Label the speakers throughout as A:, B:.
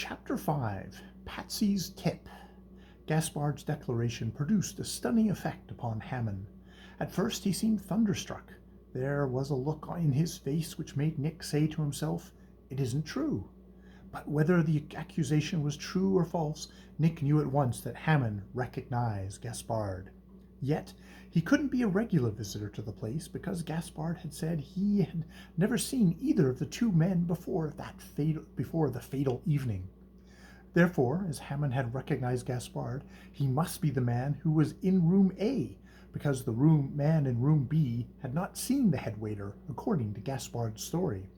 A: Chapter 5, Patsy's Tip. Gaspard's declaration produced a stunning effect upon Hammond. At first he seemed thunderstruck. There was a look in his face which made Nick say to himself, "It isn't true." But whether the accusation was true or false, Nick knew at once that Hammond recognized Gaspard. Yet he couldn't be a regular visitor to the place because Gaspard had said he had never seen either of the two men before the fatal evening. Therefore, as Hammond had recognized Gaspard, he must be the man who was in room A, because the man in room B had not seen the head waiter, according to Gaspard's story.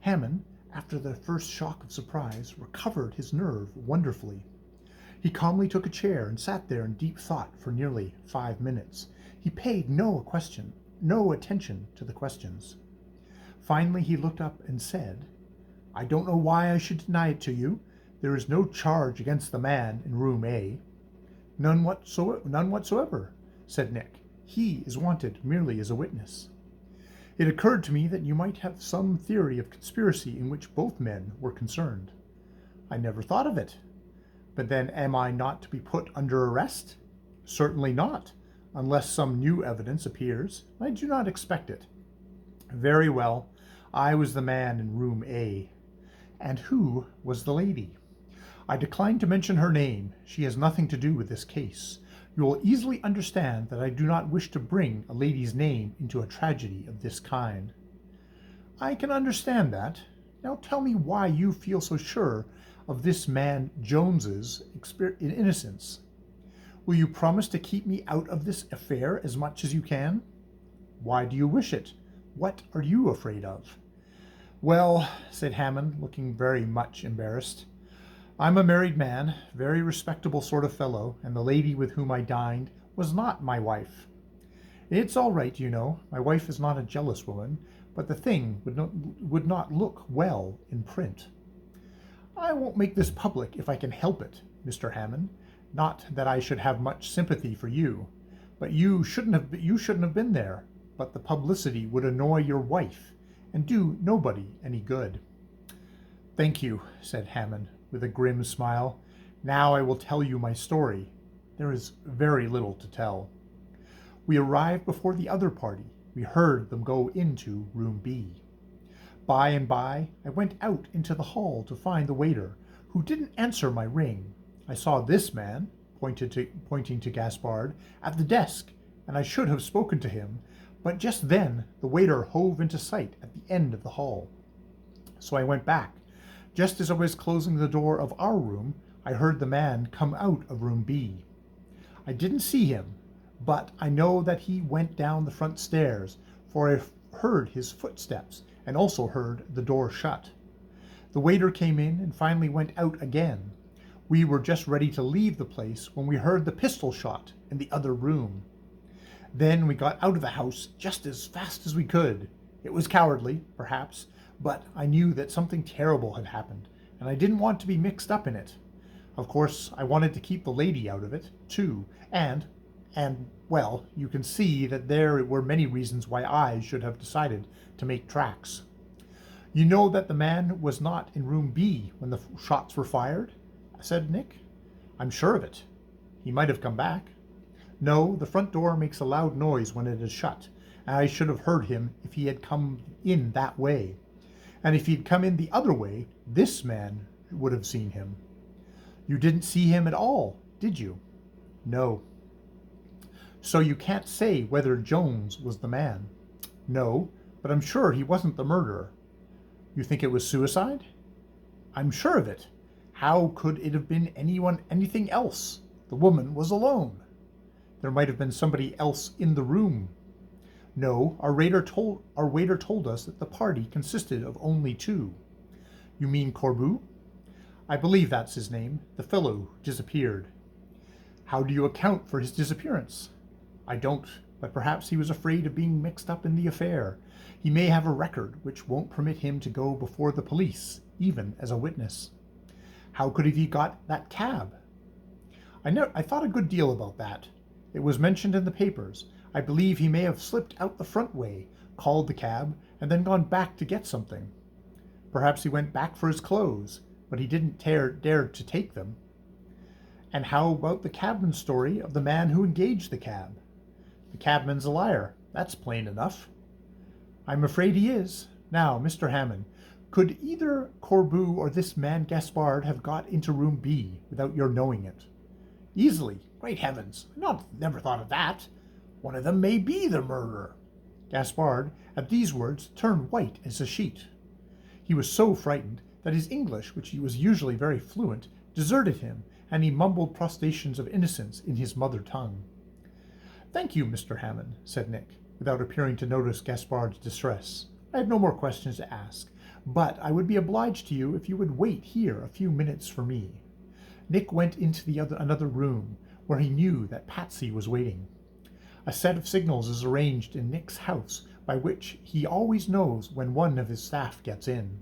A: Hammond, after the first shock of surprise, recovered his nerve wonderfully. He calmly took a chair and sat there in deep thought for nearly 5 minutes. He paid no attention to the questions. Finally he looked up and said, "I don't know why I should deny it to you. There is no charge against the man in room A." None whatsoever, said Nick. "He is wanted merely as a witness." "It occurred to me that you might have some theory of conspiracy in which both men were concerned." "I never thought of it." "But then am I not to be put under arrest?" "Certainly not, unless some new evidence appears. I do not expect it." "Very well. I was the man in room A." "And who was the lady?" "I decline to mention her name. She has nothing to do with this case. You will easily understand that I do not wish to bring a lady's name into a tragedy of this kind." "I can understand that. Now tell me why you feel so sure of this man Jones's innocence. Will you promise to keep me out of this affair as much as you can?" "Why do you wish it? What are you afraid of?" "Well," said Hammond, looking very much embarrassed, "I'm a married man, very respectable sort of fellow, and the lady with whom I dined was not my wife. It's all right, you know. My wife is not a jealous woman, but the thing would not look well in print." "I won't make this public if I can help it, Mr. Hammond. Not that I should have much sympathy for you, but you shouldn't have been there. But the publicity would annoy your wife and do nobody any good." "Thank you," said Hammond, with a grim smile. "Now I will tell you my story. There is very little to tell. We arrived before the other party. We heard them go into room B. By and by, I went out into the hall to find the waiter, who didn't answer my ring. I saw this man, pointing to Gaspard, at the desk, and I should have spoken to him, but just then the waiter hove into sight at the end of the hall. So I went back. Just as I was closing the door of our room, I heard the man come out of room B. I didn't see him, but I know that he went down the front stairs, for I heard his footsteps and also heard the door shut. The waiter came in and finally went out again. We were just ready to leave the place when we heard the pistol shot in the other room. Then we got out of the house just as fast as we could. It was cowardly, perhaps, but I knew that something terrible had happened, and I didn't want to be mixed up in it. Of course, I wanted to keep the lady out of it, too, and, well, you can see that there were many reasons why I should have decided to make tracks. You know that the man was not in room B when the shots were fired?" said Nick. "I'm sure of it." "He might have come back." "No, the front door makes a loud noise when it is shut, and I should have heard him if he had come in that way. And if he'd come in the other way, this man would have seen him." "You didn't see him at all, did you?" "No." "So you can't say whether Jones was the man?" "No, but I'm sure he wasn't the murderer." "You think it was suicide?" "I'm sure of it. How could it have been anything else? The woman was alone." "There might have been somebody else in the room." "No, our waiter told us that the party consisted of only two." "You mean Corbeau?" "I believe that's his name, the fellow who disappeared." "How do you account for his disappearance?" "I don't, but perhaps he was afraid of being mixed up in the affair. He may have a record which won't permit him to go before the police, even as a witness." "How could he have got that cab?" I thought a good deal about that. It was mentioned in the papers. I believe he may have slipped out the front way, called the cab, and then gone back to get something. Perhaps he went back for his clothes, but he didn't dare to take them. And how about the cabman's story of the man who engaged the cab? The cabman's a liar. That's plain enough. I'm afraid he is. Now, Mr. Hammond, could either Corbu or this man Gaspard have got into room B without your knowing it? Easily. Great heavens. Never thought of that. One of them may be the murderer. Gaspard, at these words, turned white as a sheet. He was so frightened that his English, which he was usually very fluent, deserted him, and he mumbled protestations of innocence in his mother tongue. Thank you, Mr. Hammond, said Nick, without appearing to notice Gaspard's distress. I have no more questions to ask, but I would be obliged to you if you would wait here a few minutes for me. Nick went into another room, where he knew that Patsy was waiting. A set of signals is arranged in Nick's house by which he always knows when one of his staff gets in.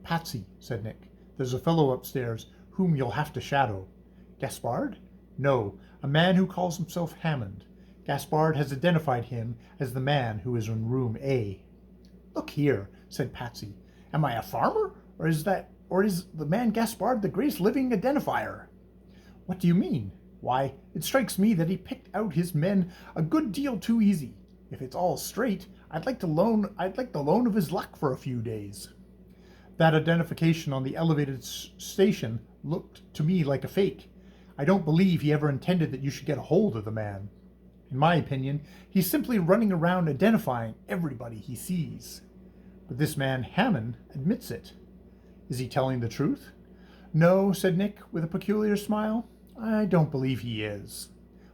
A: Patsy, said Nick, there's a fellow upstairs whom you'll have to shadow. Gaspard? No, a man who calls himself Hammond. Gaspard has identified him as the man who is in room A. Look here, said Patsy. Am I a farmer? Or is the man Gaspard the greatest living identifier? What do you mean? Why, it strikes me that he picked out his men a good deal too easy. If it's all straight, I'd like the loan of his luck for a few days. That identification on the elevated station looked to me like a fake. I don't believe he ever intended that you should get a hold of the man. In my opinion, he's simply running around identifying everybody he sees. But this man Hammond admits it. Is he telling the truth? No, said Nick with a peculiar smile. I don't believe he is.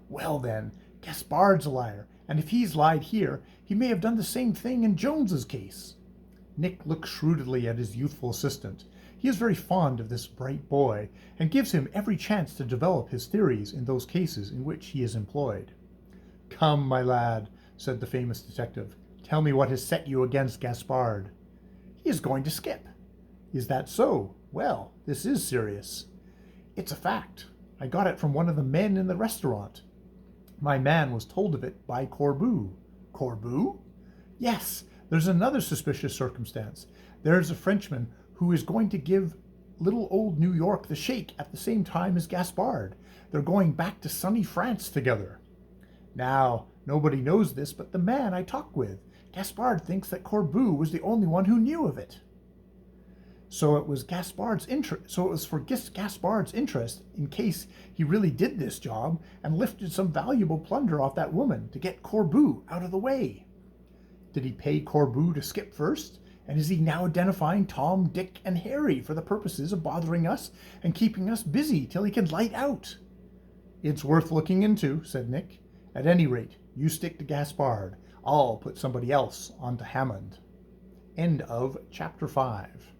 A: Well then, Gaspard's a liar, and if he's lied here, he may have done the same thing in Jones's case. Nick looked shrewdly at his youthful assistant. He is very fond of this bright boy, and gives him every chance to develop his theories in those cases in which he is employed. Come, my lad, said the famous detective, tell me what has set you against Gaspard. He is going to skip. Is that so? Well, this is serious. It's a fact. I got it from one of the men in the restaurant. My man was told of it by Corbu. Corbu? Yes, there's another suspicious circumstance. There's a Frenchman who is going to give little old New York the shake at the same time as Gaspard. They're going back to sunny France together. Now, nobody knows this but the man I talk with. Gaspard thinks that Corbu was the only one who knew of it. So it was for Gaspard's interest, in case he really did this job and lifted some valuable plunder off that woman, to get Corbu out of the way. Did he pay Corbu to skip first? And is he now identifying Tom, Dick, and Harry for the purposes of bothering us and keeping us busy till he can light out? It's worth looking into, said Nick. At any rate, you stick to Gaspard. I'll put somebody else onto Hammond. End of chapter 5.